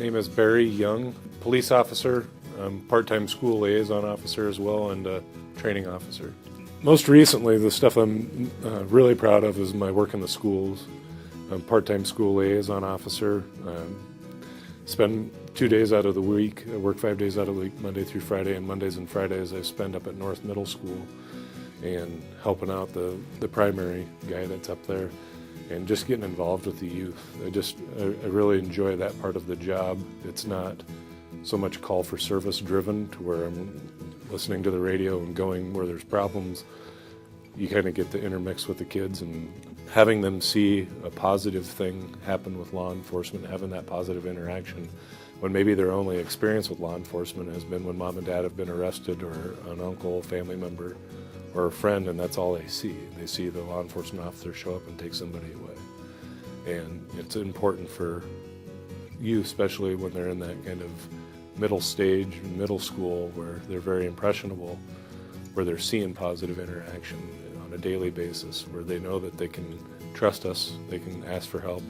name is Barry Young, police officer, part-time school liaison officer as well, and a training officer. Most recently, the stuff I'm really proud of is my work in the schools. I'm part-time school liaison officer. Spend 2 days out of the week. I work 5 days out of the week, Monday through Friday, and Mondays and Fridays I spend up at North Middle School and helping out the primary guy that's up there and just getting involved with the youth. I really enjoy that part of the job. It's not so much call for service driven to where I'm listening to the radio and going where there's problems. You kind of get to intermix with the kids and having them see a positive thing happen with law enforcement, having that positive interaction when maybe their only experience with law enforcement has been when mom and dad have been arrested or an uncle, family member, or a friend, and that's all they see. They see the law enforcement officer show up and take somebody away. And it's important for you, especially when they're in that kind of middle stage, middle school, where they're very impressionable, where they're seeing positive interaction on a daily basis, where they know that they can trust us, they can ask for help,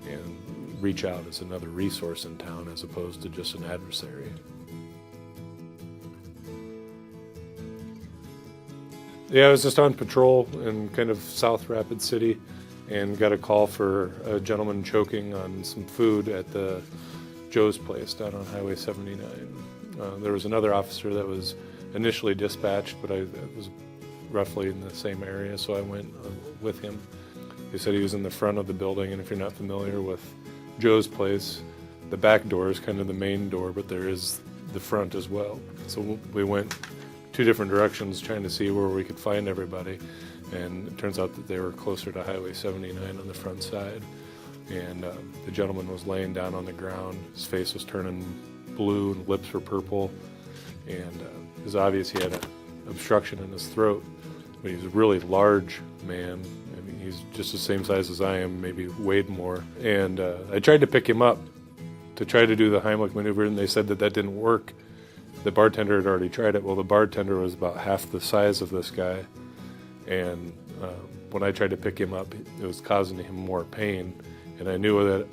and reach out as another resource in town as opposed to just an adversary. Yeah, I was just on patrol in kind of South Rapid City and got a call for a gentleman choking on some food at the Joe's place down on Highway 79. There was another officer that was initially dispatched, but I was roughly in the same area, so I went with him. He said he was in the front of the building, and if you're not familiar with Joe's place, the back door is kind of the main door, but there is the front as well. So we went 2 different directions trying to see where we could find everybody, and it turns out that they were closer to Highway 79 on the front side. And the gentleman was laying down on the ground. His face was turning blue and lips were purple, and it was obvious he had an obstruction in his throat. But he's a really large man. I mean, he's just the same size as I am, maybe weighed more. And I tried to pick him up to try to do the Heimlich maneuver, and they said that that didn't work. The bartender had already tried it. Well, the bartender was about half the size of this guy, and when I tried to pick him up, it was causing him more pain. And I knew that,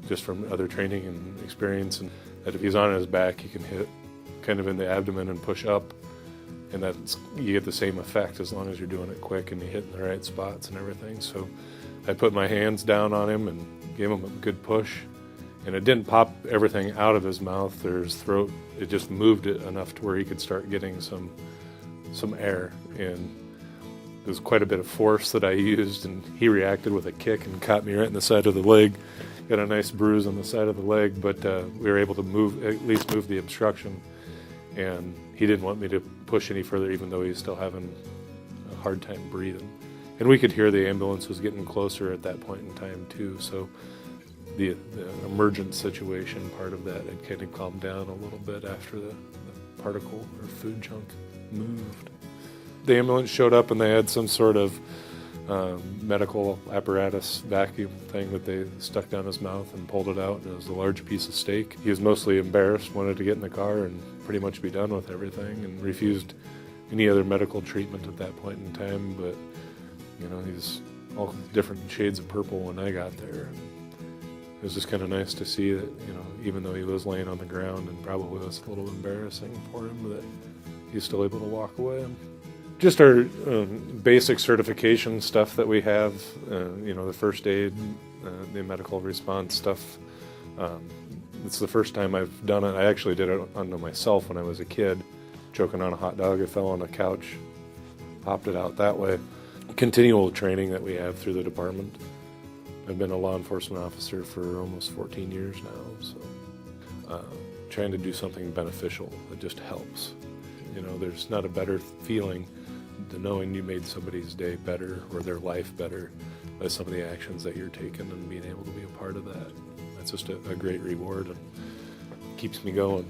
just from other training and experience, and that if he's on his back, he can hit kind of in the abdomen and push up, and you get the same effect as long as you're doing it quick and you hit in the right spots and everything. So I put my hands down on him and gave him a good push, and it didn't pop everything out of his mouth or his throat. It just moved it enough to where he could start getting some air, and there was quite a bit of force that I used, and he reacted with a kick and caught me right in the side of the leg. Got a nice bruise on the side of the leg, but we were able to at least move the obstruction, and he didn't want me to push any further, even though he was still having a hard time breathing. And we could hear the ambulance was getting closer at that point in time too, so the emergent situation part of that had kind of calmed down a little bit after the particle or food chunk moved. The ambulance showed up and they had some sort of medical apparatus vacuum thing that they stuck down his mouth and pulled it out, and it was a large piece of steak. He was mostly embarrassed, wanted to get in the car and pretty much be done with everything, and refused any other medical treatment at that point in time. But he's all different shades of purple when I got there. It was just kind of nice to see that, even though he was laying on the ground and probably was a little embarrassing for him, that he's still able to walk away. Just our basic certification stuff that we have, the first aid, the medical response stuff. It's the first time I've done it. I actually did it unto myself when I was a kid, choking on a hot dog. I fell on a couch, popped it out that way. Continual training that we have through the department. I've been a law enforcement officer for almost 14 years now, so trying to do something beneficial that just helps. There's not a better feeling than knowing you made somebody's day better or their life better by some of the actions that you're taking, and being able to be a part of that. That's just a great reward and keeps me going.